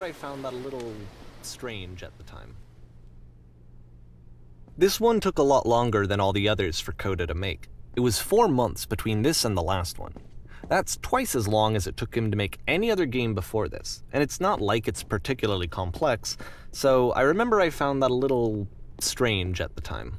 I found that a little strange at the time. This one took a lot longer than all the others for Coda to make. It was 4 months between this and the last one. That's twice as long as it took him to make any other game before this, and it's not like it's particularly complex, so I remember I found that a little strange at the time.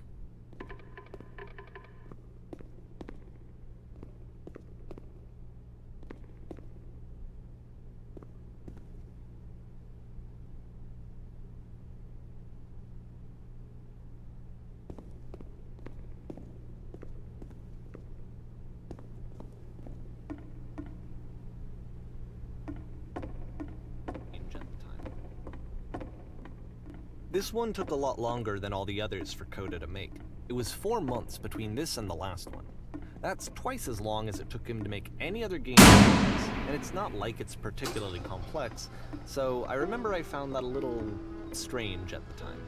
This one took a lot longer than all the others for Coda to make. It was 4 months between this and the last one. That's twice as long as it took him to make any other game before this, and it's not like it's particularly complex, so I remember I found that a little strange at the time.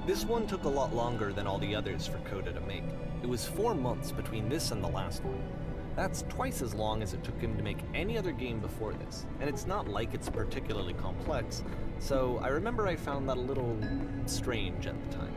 This one took a lot longer than all the others for Coda to make. It was 4 months between this and the last one. That's twice as long as it took him to make any other game before this, and it's not like it's particularly complex, so I remember I found that a little strange at the time.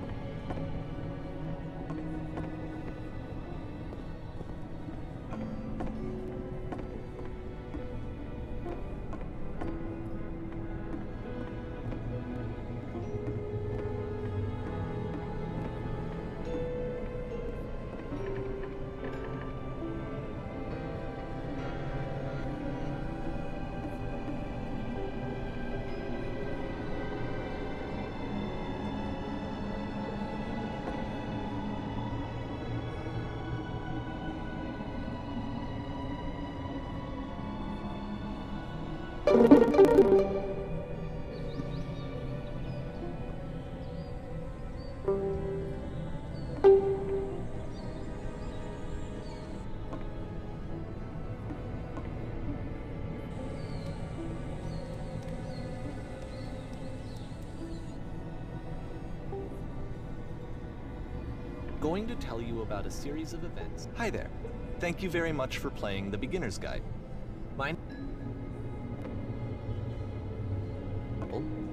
Going to tell you about a series of events. Hi there. Thank you very much for playing The Beginner's Guide.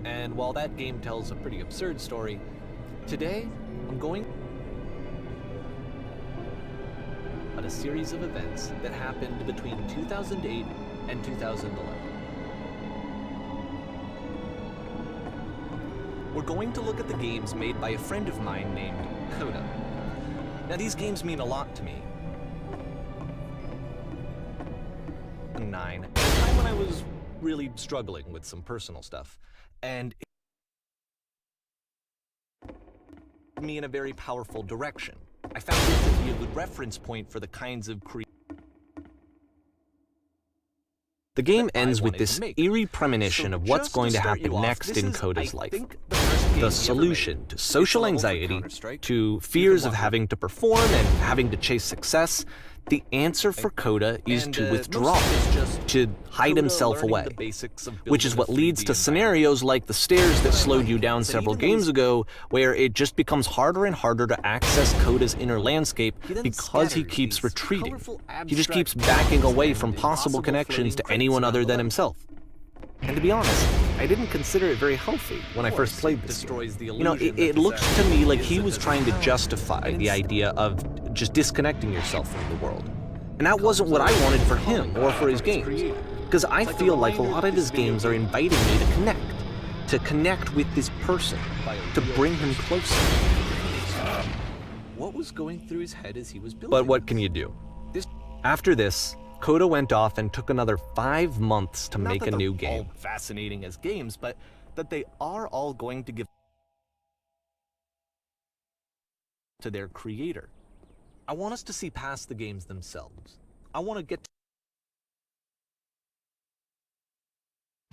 And while that game tells a pretty absurd story, today I'm going about a series of events that happened between 2008 and 2011. We're going to look at the games made by a friend of mine named Coda. Now, these games mean a lot to me. 9, at a time when I was really struggling with some personal stuff, and it led me in a very powerful direction. I found it to be a good reference point for the kinds of The game ends with this eerie premonition of what's going to happen next in Coda's life. The solution to social anxiety, to fears of having to perform and having to chase success, the answer for Coda is to withdraw, to hide himself away, which is what leads to scenarios like the stairs that slowed you down several games ago, where it just becomes harder and harder to access Coda's inner landscape because he keeps retreating. He just keeps backing away from possible connections to anyone other than himself. And to be honest, I didn't consider it very healthy when I first played this game. You know, it looked to me like he was trying to justify the idea of just disconnecting yourself from the world. And that wasn't what I wanted for him or for his games. Because I feel like a lot of his games are inviting me to connect with this person, to bring him closer. What was going through his head as he was building? But what can you do? After this, Coda went off and took another 5 months to make a new game. Not that they're all fascinating as games, but that they are all going to give to their creator. I want us to see past the games themselves. I want to get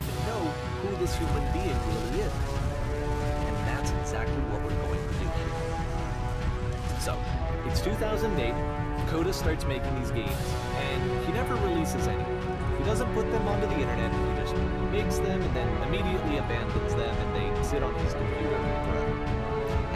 to know who this human being really is. And that's exactly what we're going to do here. So, it's 2008, Coda starts making these games, and he never releases any. He doesn't put them onto the internet, he just makes them and then immediately abandons them, and they sit on his computer forever.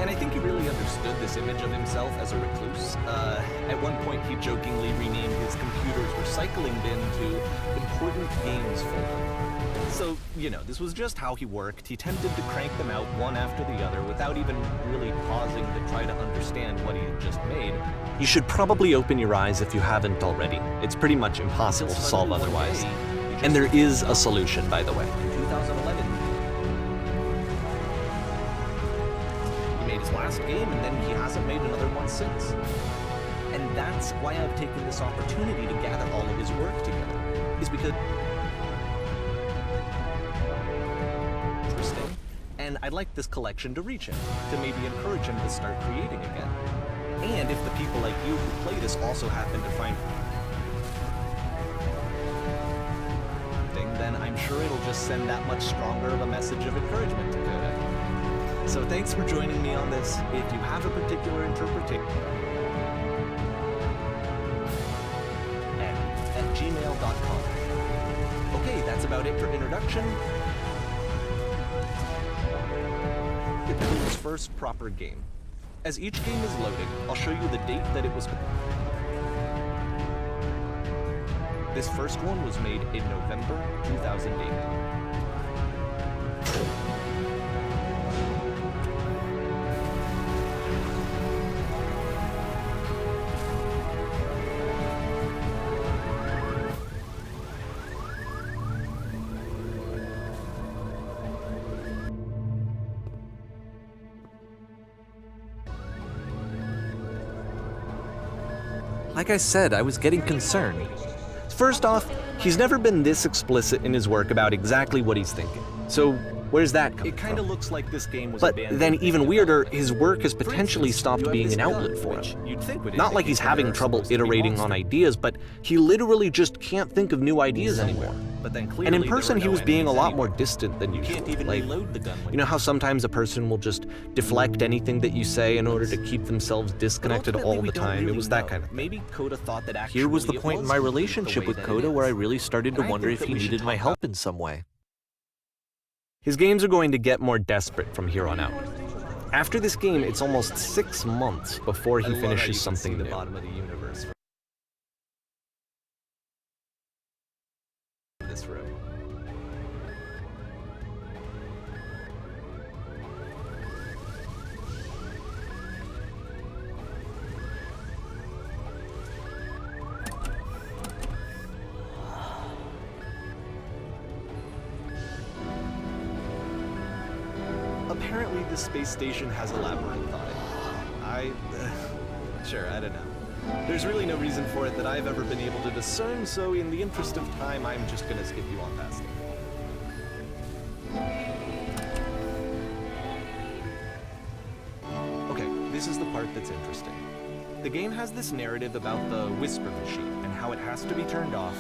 And I think he really understood this image of himself as a recluse. At one point, he jokingly renamed his computer's recycling bin to Important Games Folder. So, you know, this was just how he worked. He tended to crank them out one after the other without even really pausing to try to understand what he had just made. You should probably open your eyes if you haven't already. It's pretty much impossible to solve otherwise. And there is a solution, by the way. In 2011, he made his last game, and then he hasn't made another one since. And that's why I've taken this opportunity to gather all of his work together, is because interesting, and I'd like this collection to reach him, to maybe encourage him to start creating again. And if the people like you who play this also happen to find then I'm sure it'll just send that much stronger of a message of encouragement to Coda. So thanks for joining me on this. If you have a particular interpretation, at gmail.com. Okay, that's about it for introduction. Coda's first proper game. As each game is loading, I'll show you the date that it was. This first one was made in November 2008. Like I said, I was getting concerned. First off, he's never been this explicit in his work about exactly what he's thinking. So where's that coming from? It kind of looks like this game was abandoned. But then even weirder, his work has potentially stopped being an outlet for him. Not like he's having trouble iterating on ideas, but he literally just can't think of new ideas anymore. And in person, he was being a lot more distant than usual. Like, you know how sometimes a person will just deflect anything that you say in order to keep themselves disconnected all the time? It was that kind of thing. Maybe Coda thought that actually. Here was the point in my relationship with Coda where I really started to wonder if he needed my help in some way. His games are going to get more desperate from here on out. After this game, it's almost 6 months before he finishes something new. This room. Apparently, this space station has a labyrinth on it. Sure, I don't know. There's really no reason for it that I've ever been able to discern, so in the interest of time, I'm just gonna skip you on past it. Okay, this is the part that's interesting. The game has this narrative about the Whisper Machine and how it has to be turned off,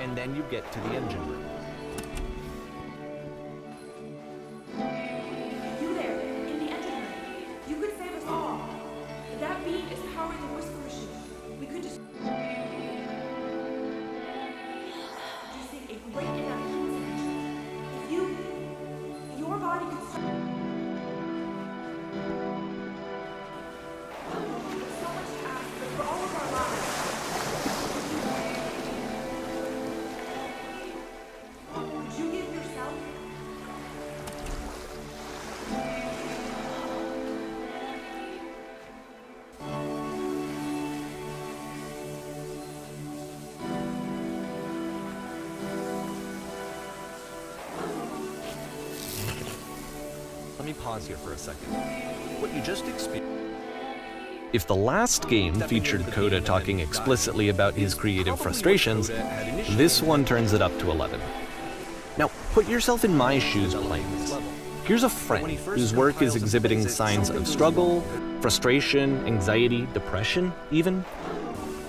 and then you get to the engine room. Let me pause here for a second. What you just experienced. If the last game featured Coda talking explicitly about his creative frustrations, this one turns it up to 11. Now, put yourself in my shoes playing this. Here's a friend whose work is exhibiting signs of struggle, frustration, anxiety, depression, even.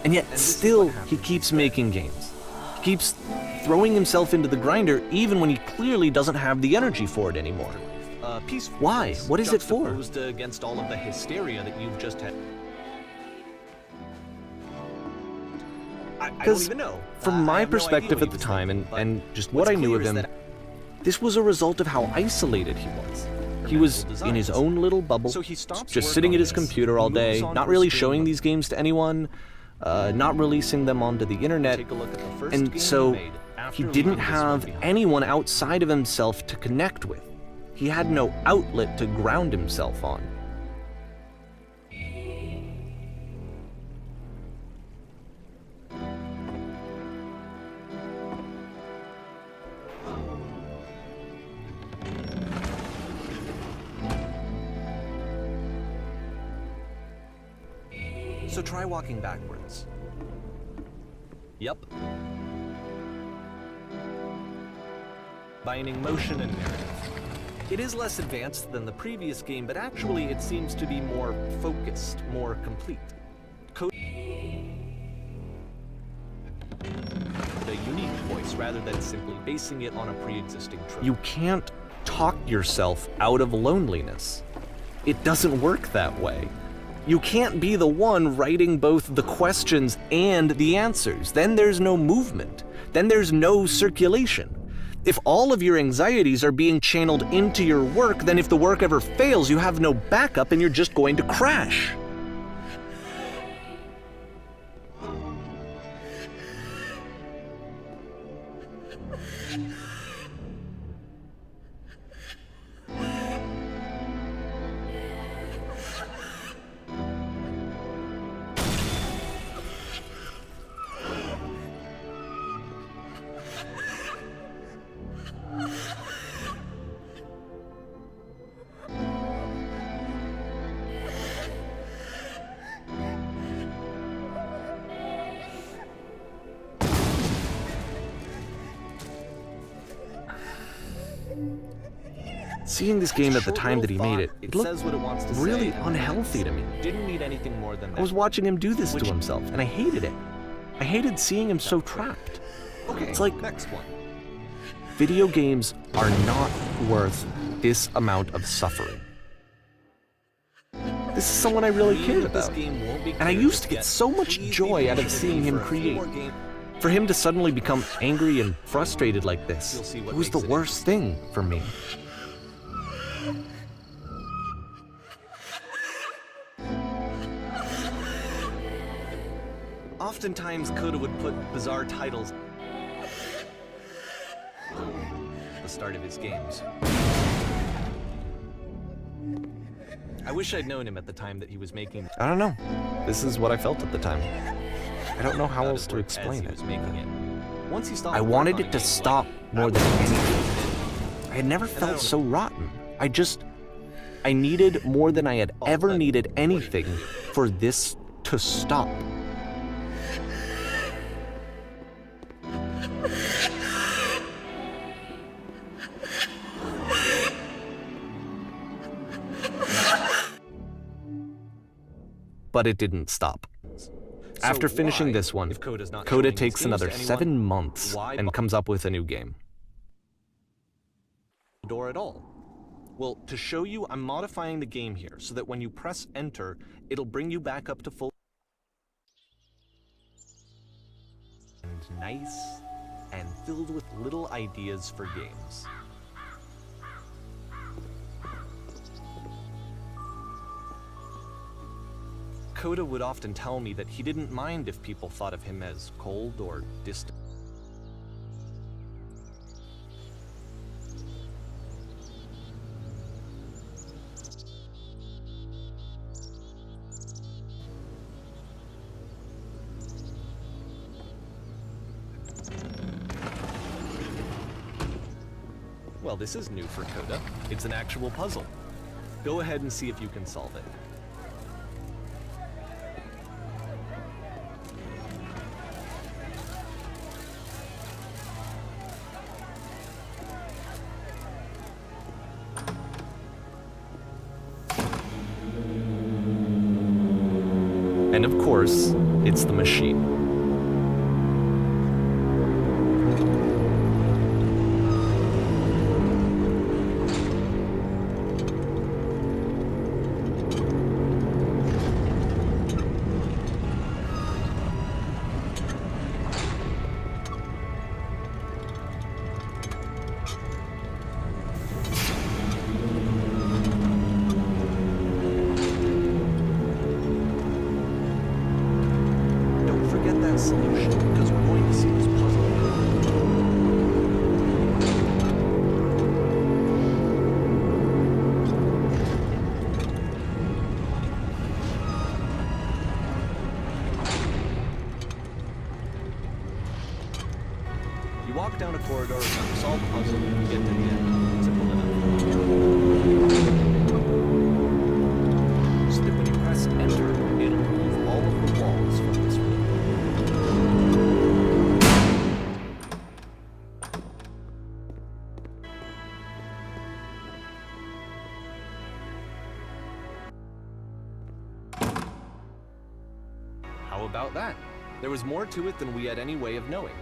And yet, still, he keeps making games. He keeps throwing himself into the grinder even when he clearly doesn't have the energy for it anymore. Why? What is it for? Against all of the hysteria that you've just had. Because from my perspective at the time and just what I knew of him, this was a result of how isolated he was. He was in his own little bubble, just sitting at his computer all day, not really showing these games to anyone, not releasing them onto the internet, and so he didn't have anyone outside of himself to connect with. He had no outlet to ground himself on. So try walking backwards. Yep. Combining motion and narrative. It is less advanced than the previous game, but actually it seems to be more focused, more complete. A unique voice rather than simply basing it on a pre-existing trope. You can't talk yourself out of loneliness. It doesn't work that way. You can't be the one writing both the questions and the answers. Then there's no movement. Then there's no circulation. If all of your anxieties are being channeled into your work, then if the work ever fails, you have no backup and you're just going to crash. Seeing this game at the time that he made it, it looked really unhealthy to me. I was watching him do this to himself, and I hated it. I hated seeing him so trapped. It's like, video games are not worth this amount of suffering. This is someone I really cared about, and I used to get so much joy out of seeing him create. For him to suddenly become angry and frustrated like this, it was the worst thing for me. Oftentimes, Coda would put bizarre titles at the start of his games. I wish I'd known him at the time that he was making. I don't know. This is what I felt at the time. I don't know how else to explain it. I wanted it to stop more than anything. I had never felt so rotten. I needed more than I had ever needed anything for this to stop. But it didn't stop. After finishing this one, Coda takes another 7 months and comes up with a new game. Door at all. Well, to show you, I'm modifying the game here so that when you press enter, it'll bring you back up to full. And nice and filled with little ideas for games. Coda would often tell me that he didn't mind if people thought of him as cold or distant. Well, this is new for Coda. It's an actual puzzle. Go ahead and see if you can solve it. And of course, it's the machine. Solution, because we're going to see this puzzle. You walk down a corridor, solve the puzzle, and you get to the end. Simple enough. So that when you press enter, it'll remove all of the walls from this room. How about that? There was more to it than we had any way of knowing.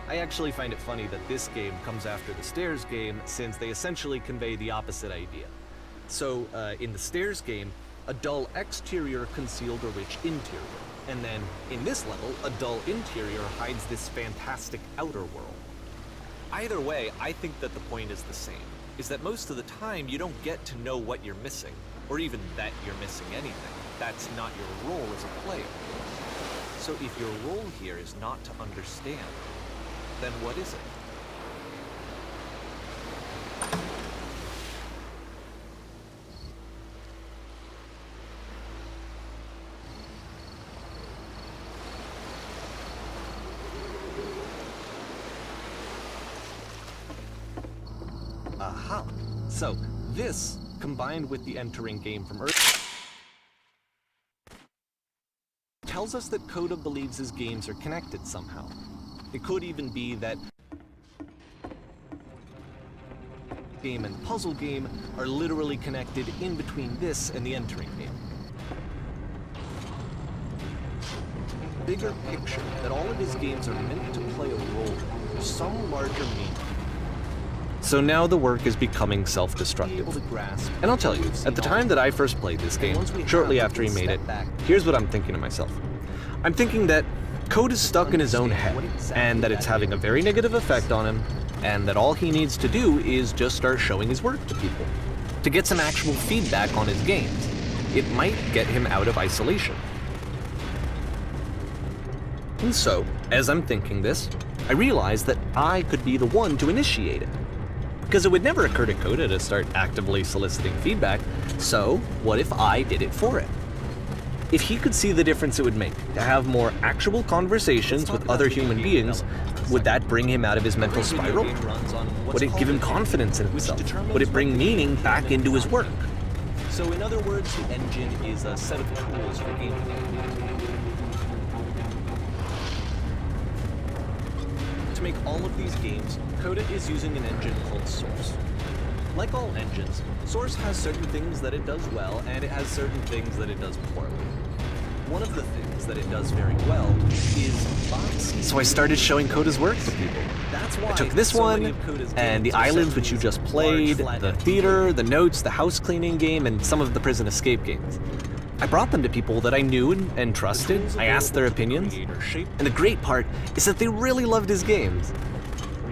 I actually find it funny that this game comes after the Stairs game, since they essentially convey the opposite idea. So, in the Stairs game, a dull exterior concealed a rich interior. And then, in this level, a dull interior hides this fantastic outer world. Either way, I think that the point is the same, is that most of the time you don't get to know what you're missing, or even that you're missing anything. That's not your role as a player. So if your role here is not to understand, then what is it? Aha! So, this, combined with the entering game from Earth, tells us that Coda believes his games are connected somehow. It could even be that game and puzzle game are literally connected in between this and the entering game. Bigger picture, that all of his games are meant to play a role in some larger meaning. So now the work is becoming self-destructive. And I'll tell you, at the time that I first played this game, shortly after he made it, here's what I'm thinking to myself. I'm thinking that Code is stuck in his own head, and that it's having a very negative effect on him, and that all he needs to do is just start showing his work to people, to get some actual feedback on his games. It might get him out of isolation. And so, as I'm thinking this, I realize that I could be the one to initiate it. Because it would never occur to Coda to start actively soliciting feedback, so what if I did it for him? If he could see the difference it would make to have more actual conversations with other human beings, would that bring him out of his mental spiral? Would it give him confidence in himself? Would it bring meaning back into his work? So in other words, the engine is a set of tools for gaming. To make all of these games, Coda is using an engine called Source. Like all engines, Source has certain things that it does well, and it has certain things that it does poorly. One of the things that it does very well is... So I started showing Coda's work to people. I took this one, and the islands which you just played, the theater, the notes, the house cleaning game, and some of the prison escape games. I brought them to people that I knew and trusted. I asked their opinions. And the great part is that they really loved his games.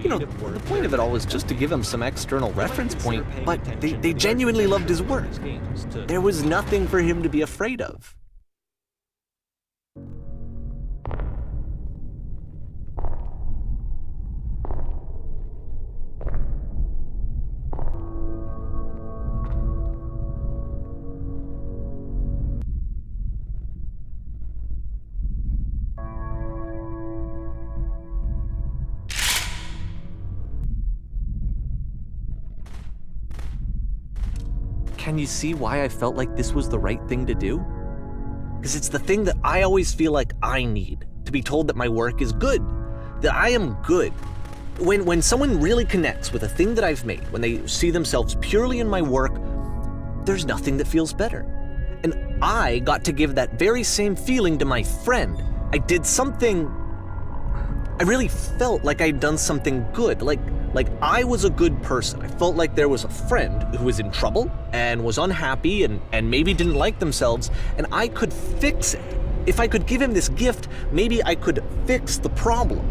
You know, the point of it all was just to give him some external reference point, but they genuinely loved his work. There was nothing for him to be afraid of. Can you see why I felt like this was the right thing to do? Because it's the thing that I always feel like I need, to be told that my work is good, that I am good. When someone really connects with a thing that I've made, when they see themselves purely in my work, there's nothing that feels better. And I got to give that very same feeling to my friend. I did something... I really felt like I'd done something good, like I was a good person. I felt like there was a friend who was in trouble and was unhappy and maybe didn't like themselves, and I could fix it. If I could give him this gift, maybe I could fix the problem.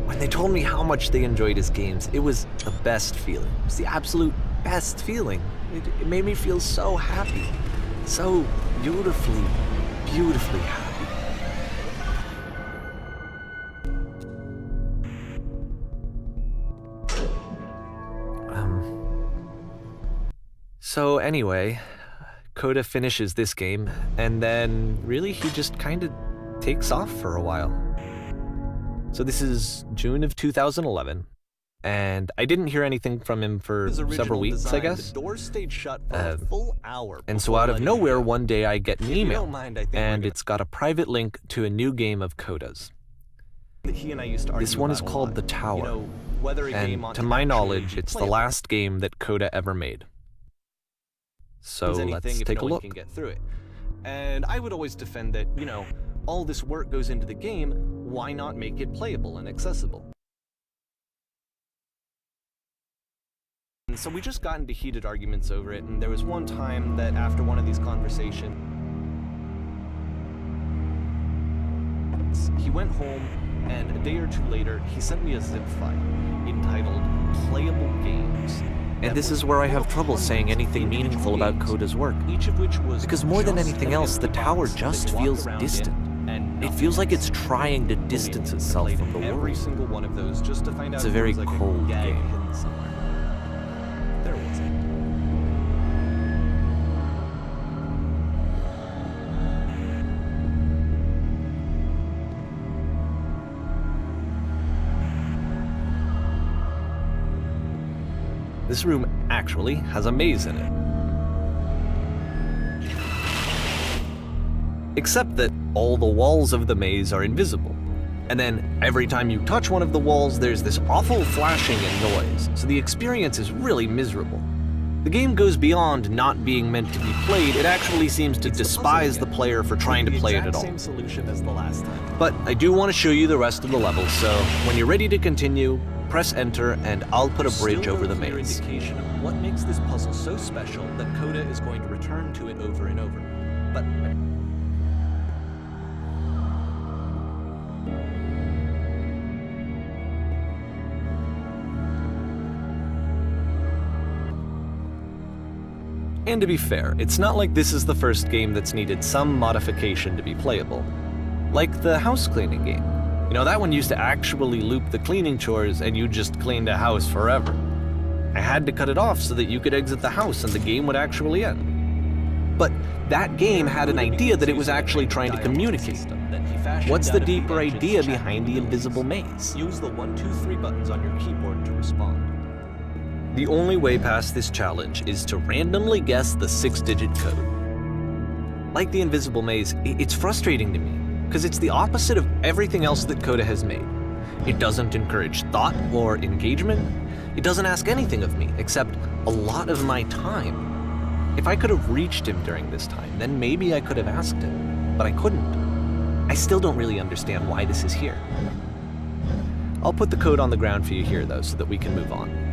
When they told me how much they enjoyed his games, it was the best feeling. It was the absolute best feeling. It made me feel so happy, so beautifully, beautifully happy. So anyway, Coda finishes this game, and then really he just kind of takes off for a while. So this is June of 2011, and I didn't hear anything from him for several weeks, I guess. The doors stayed shut for a full hour. And so out of nowhere, one day I get an email, and it's got a private link to a new game of Coda's. This one is called The Tower, and to my knowledge, it's the last game that Coda ever made. So let's take a look. Can get through it. And I would always defend that, all this work goes into the game, why not make it playable and accessible? And so we just got into heated arguments over it, and there was one time that after one of these conversations, he went home, and a day or two later, he sent me a zip file entitled Playable Games. And this is where I have trouble saying anything meaningful about Coda's work. Because more than anything else, the tower just feels distant. It feels like it's trying to distance itself from the world. It's a very cold game. There was it. This room actually has a maze in it. Except that all the walls of the maze are invisible. And then every time you touch one of the walls, there's this awful flashing and noise, so the experience is really miserable. The game goes beyond not being meant to be played, it actually seems to despise the player for trying to play it at all. Same solution as the last time. But I do want to show you the rest of the levels, so when you're ready to continue, press enter and I'll put a bridge over the maze. Still no clear indication of what makes this puzzle so special that Coda is going to return to it over and over. But and to be fair, it's not like this is the first game that's needed some modification to be playable. Like the house cleaning game. That one used to actually loop the cleaning chores and you just cleaned a house forever. I had to cut it off so that you could exit the house and the game would actually end. But that game had an idea that it was actually trying to communicate. What's the deeper idea behind the invisible maze? Use the 1, 2, 3 buttons on your keyboard to respond. The only way past this challenge is to randomly guess the 6-digit code. Like the invisible maze, it's frustrating to me, because it's the opposite of everything else that Coda has made. It doesn't encourage thought or engagement. It doesn't ask anything of me, except a lot of my time. If I could have reached him during this time, then maybe I could have asked him, but I couldn't. I still don't really understand why this is here. I'll put the code on the ground for you here, though, so that we can move on.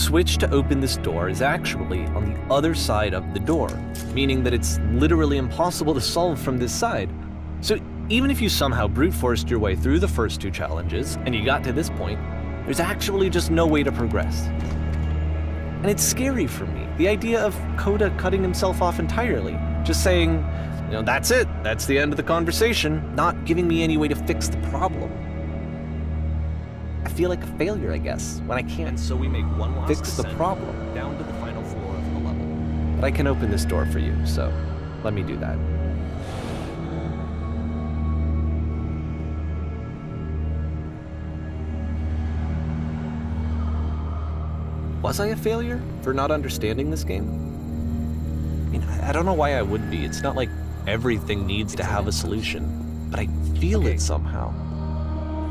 switch to open this door is actually on the other side of the door, meaning that it's literally impossible to solve from this side. So even if you somehow brute forced your way through the first 2 challenges and you got to this point, there's actually just no way to progress. And it's scary for me, the idea of Coda cutting himself off entirely, just saying, that's it, that's the end of the conversation, not giving me any way to fix the problem. I feel like a failure, I guess, when I can't And so we make one last fix the descent problem. down to the final floor of the level. But I can open this door for you, so let me do that. Was I a failure for not understanding this game? I mean, I don't know why I would be. It's not like everything needs to have a solution, but I feel it somehow.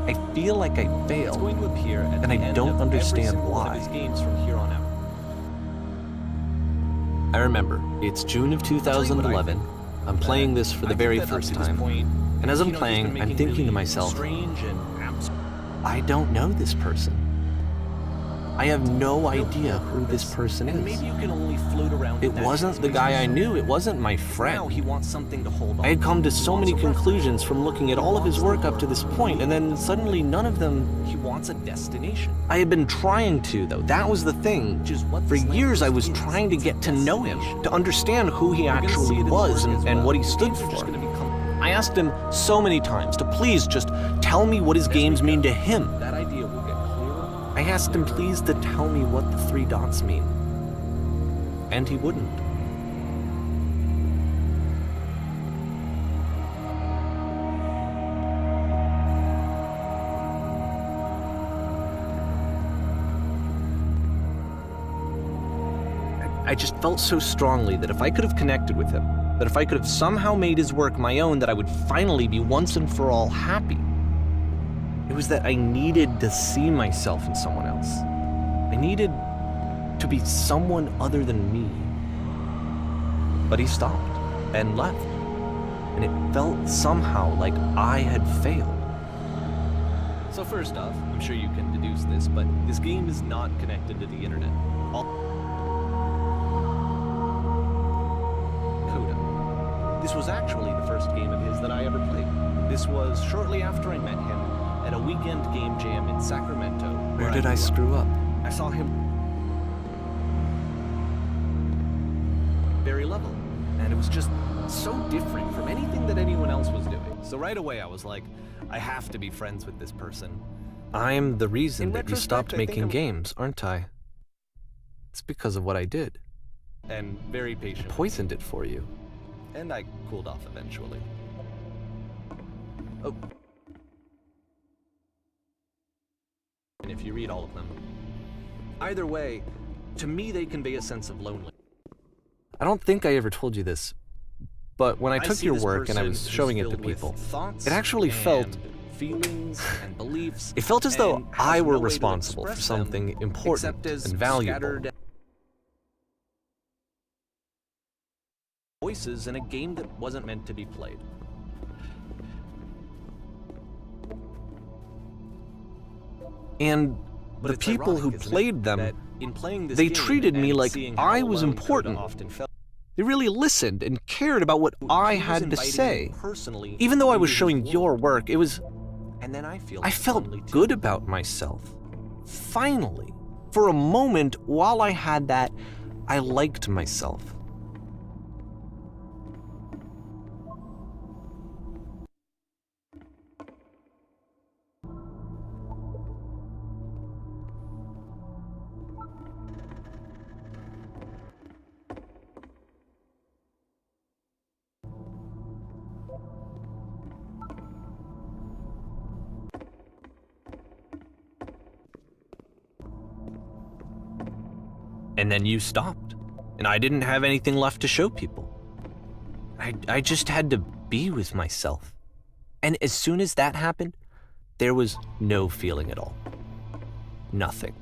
I feel like I It's failed. going to appear at And the I end don't of understand every single one why. of his games from here on out. I remember, it's June of 2011. I'm playing this for the very first time. And as I'm playing, I'm thinking to myself, strange and absurd. I don't know this person. I have no idea who this person And is. maybe you can only float around. It in that wasn't the space. guy I knew, it wasn't my Now friend. he wants something to hold on. I had come to so many He wants a reference. conclusions from looking at all of his work up to this point, and then suddenly none of them. He wants a destination. I had been trying to, though. That was the thing. Which is what For this years, I language was is. trying to It's get a to know him, destination. to understand who he We're gonna see actually it in the was work as and well. what he stood Games are just for. gonna become I asked him so many times to please just tell me what his games mean to him. that idea will get clearer. I asked him please to tell me what the 3 dots mean. And he wouldn't. I just felt so strongly that if I could have connected with him, that if I could have somehow made his work my own, that I would finally be once and for all happy. It was that I needed to see myself in someone else. I needed to be someone other than me. But he stopped and left, and it felt somehow like I had failed. So first off, I'm sure you can deduce this, but this game is not connected to the internet. Coda. This was actually the first game of his that I ever played. This was shortly after I met him at a weekend game jam in Sacramento. Where did I grew up. screw up? I saw him very level, and it was just so different from anything that anyone else was doing. So right away I was like, I have to be friends with this person. I'm the reason In that you retrospect, stopped I think making I'm- games, aren't I? It's because of what I did. And very patient. Poisoned it for you. And I cooled off eventually. Oh. And if you read all of them. Either way, to me they convey a sense of loneliness. I don't think I ever told you this, but when I took see your this work and I person was who's showing it to filled with people, thoughts it actually felt- and feelings and beliefs. it felt as though and has I were no way to responsible for express them something important except as and valuable. scattered voices in a game that wasn't meant to be played. And But the it's people ironic, who isn't it, played them, that in playing this they game treated me and like seeing I how was alone Coda important. often felt, they really listened and cared about what I he was had to inviting say. me personally Even though I into was his showing world. your work, it was And then I I felt lonely too. good about myself. Finally. For a moment, while I had that, I liked myself. And then you stopped, and I didn't have anything left to show people. I just had to be with myself. And as soon as that happened, there was no feeling at all. Nothing.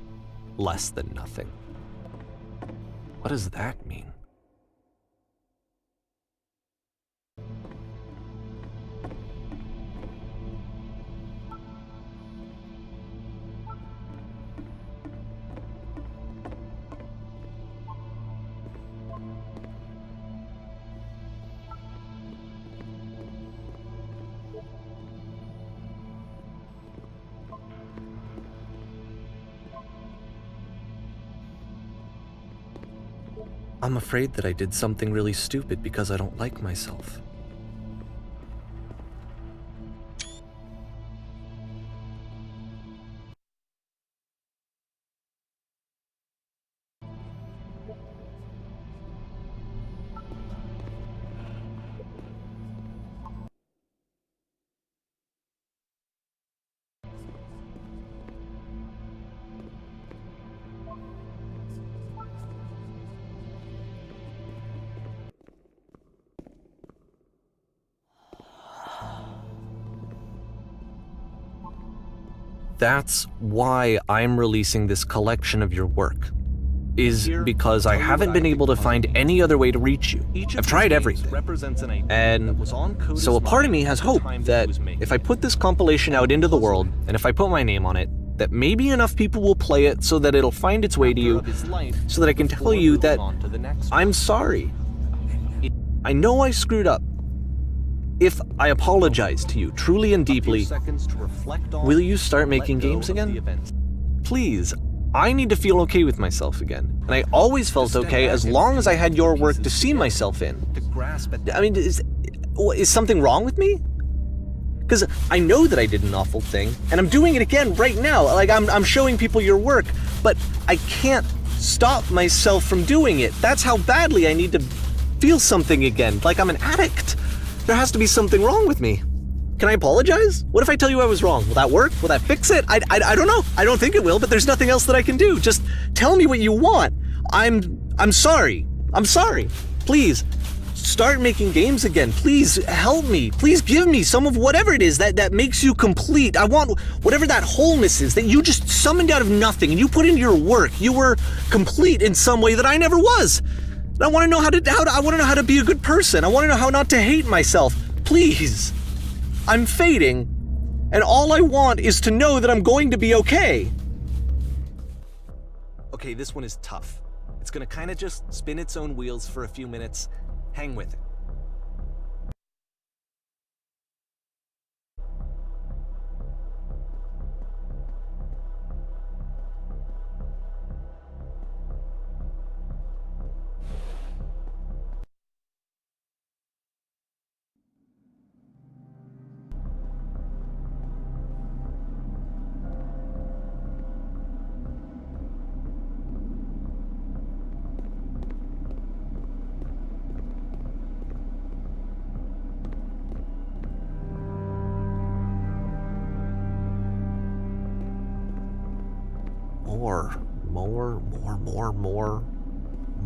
Less than nothing. What does that mean? I'm afraid that I did something really stupid because I don't like myself. That's why I'm releasing this collection of your work, is because I haven't been able to find any other way to reach you. I've tried everything. And so a part of me has hope that if I put this compilation out into the world, and if I put my name on it, that maybe enough people will play it so that it'll find its way to you, so that I can tell you that I'm sorry. I know I screwed up. If I apologize to you truly and deeply, will you start making games again? Please, I need to feel okay with myself again. And I always felt okay as long as I had your work to see myself in. I mean, is something wrong with me? Because I know that I did an awful thing, and I'm doing it again right now. Like, I'm showing people your work, but I can't stop myself from doing it. That's how badly I need to feel something again, like I'm an addict. There has to be something wrong with me. Can I apologize? What if I tell you I was wrong? Will that work? Will that fix it? I don't know. I don't think it will, but there's nothing else that I can do. Just tell me what you want. I'm sorry. I'm sorry. Please, start making games again. Please help me. Please give me some of whatever it is that makes you complete. I want whatever that wholeness is that you just summoned out of nothing and you put into your work. You were complete in some way that I never was. I want to know I want to know how to be a good person. I want to know how not to hate myself. Please. I'm fading, and all I want is to know that I'm going to be okay. Okay, this one is tough. It's gonna kind of just spin its own wheels for a few minutes. Hang with it.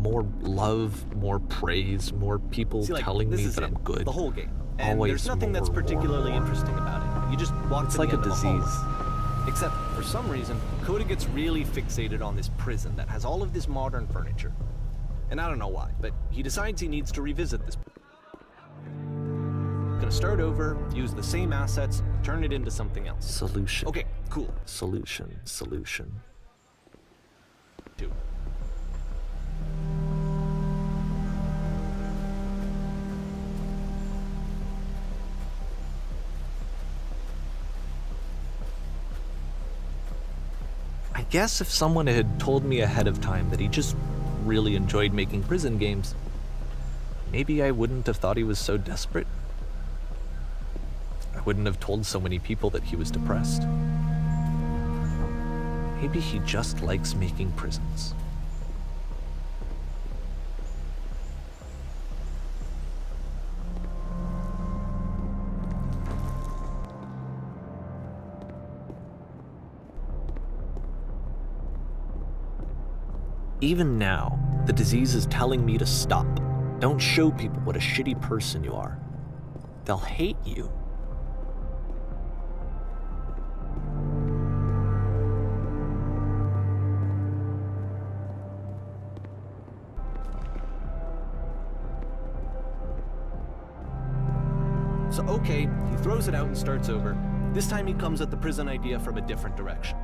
More love, more praise, more people telling me that I'm good. The whole game. And Always there's nothing that's particularly interesting about it. You just walk It's to like the a end of the disease. hallway. Except, for some reason, Coda gets really fixated on this prison that has all of this modern furniture. And I don't know why, but he decides he needs to revisit this. Gonna start over, use the same assets, turn it into something else. Solution. Okay, cool. Solution. Two. I guess if someone had told me ahead of time that he just really enjoyed making prison games, maybe I wouldn't have thought he was so desperate. I wouldn't have told so many people that he was depressed. Maybe he just likes making prisons. Even now, the disease is telling me to stop. Don't show people what a shitty person you are. They'll hate you. So okay, he throws it out and starts over. This time he comes at the prison idea from a different direction.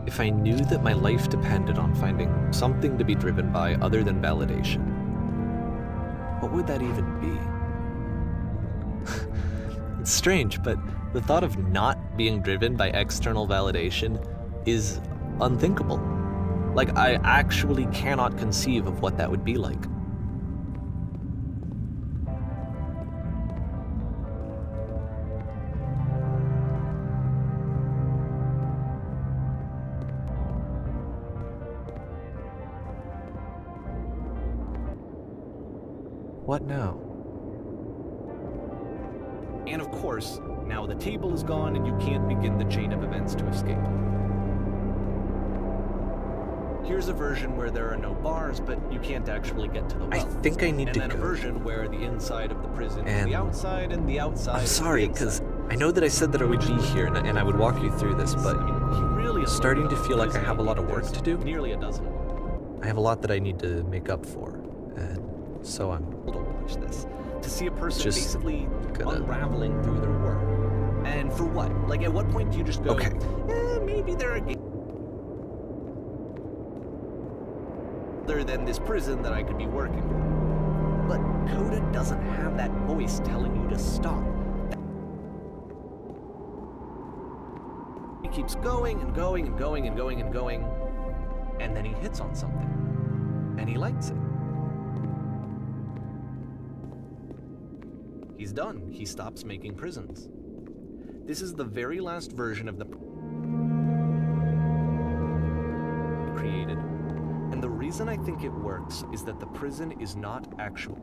If I knew that my life depended on finding something to be driven by other than validation, what would that even be? It's strange, but the thought of not being driven by external validation is unthinkable. Like, I actually cannot conceive of what that would be like. What now? And of course, now the table is gone and you can't begin the chain of events to escape. Here's a version where there are no bars, but you can't actually get to the well. I think I need to go. And then a version where the inside of the prison is the outside and the outside. I'm sorry, because I know that I said that I would be here and I would walk you through this, but I'm starting to feel like I have a lot of work to do. Nearly a dozen. I have a lot that I need to make up for, and so I'm to watch this, to see a person just basically unraveling through their work. And for what? Like, at what point do you just go, okay, maybe they're a game other than this prison that I could be working in. But Coda doesn't have that voice telling you to stop. He keeps going and going and going and going and going, and then he hits on something, and he likes it. He's done. He stops making prisons. This is the very last version of the created. And the reason I think it works is that the prison is not actual.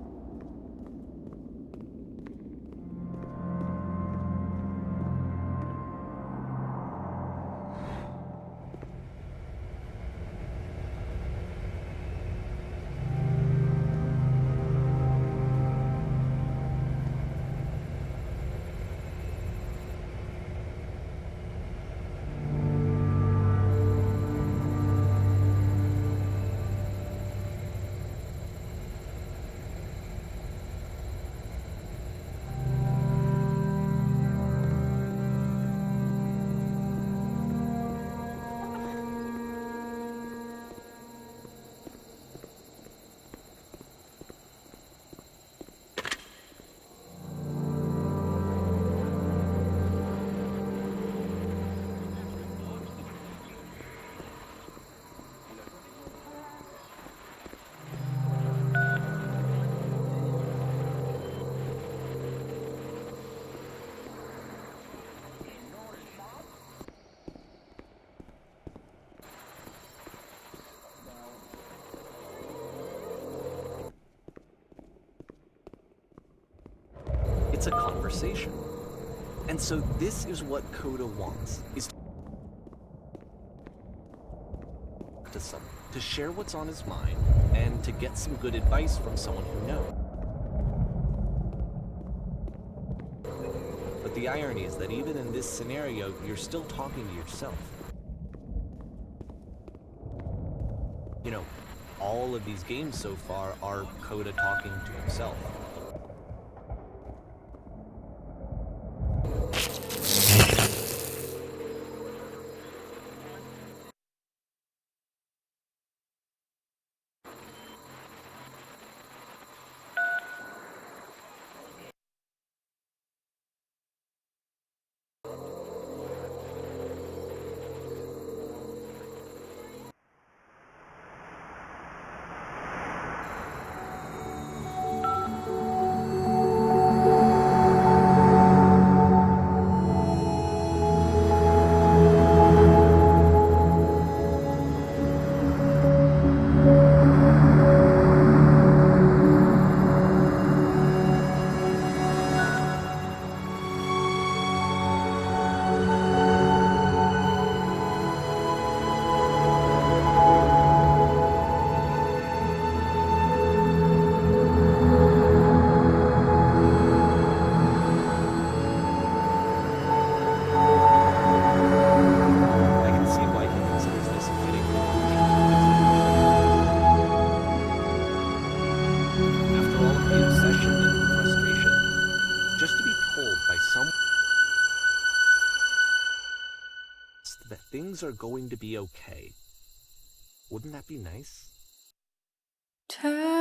It's a conversation. And so this is what Coda wants, is to share what's on his mind and to get some good advice from someone who knows. But the irony is that even in this scenario, you're still talking to yourself. You know, all of these games so far are Coda talking to himself. that things are going to be okay. Wouldn't that be nice? Turn